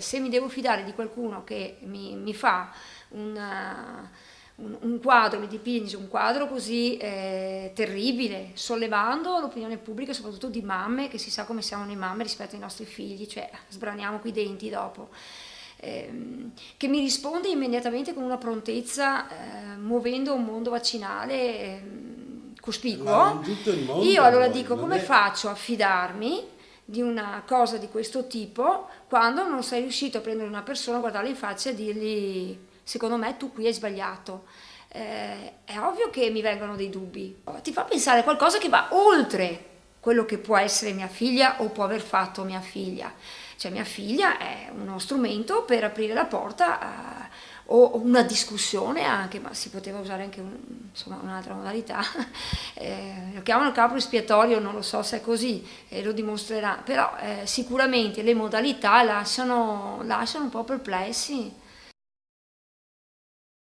Se mi devo fidare di qualcuno che mi fa un quadro, mi dipinge un quadro così terribile, sollevando l'opinione pubblica, soprattutto di mamme, che si sa come siamo noi mamme rispetto ai nostri figli, cioè sbraniamo qui i denti dopo, che mi risponde immediatamente con una prontezza, muovendo un mondo vaccinale Ma in cospicuo, tutto il io mondo allora poi, dico: non come è... faccio a fidarmi di una cosa di questo tipo quando non sei riuscito a prendere una persona, guardarla in faccia e dirgli: secondo me tu qui hai sbagliato. È ovvio che mi vengono dei dubbi, ti fa pensare a qualcosa che va oltre quello che può essere mia figlia o può aver fatto mia figlia. Cioè mia figlia è uno strumento per aprire la porta o una discussione anche, ma si poteva usare anche insomma, un'altra modalità. Lo chiamano il capro espiatorio, non lo so se è così, lo dimostrerà, però sicuramente le modalità lasciano un po' perplessi.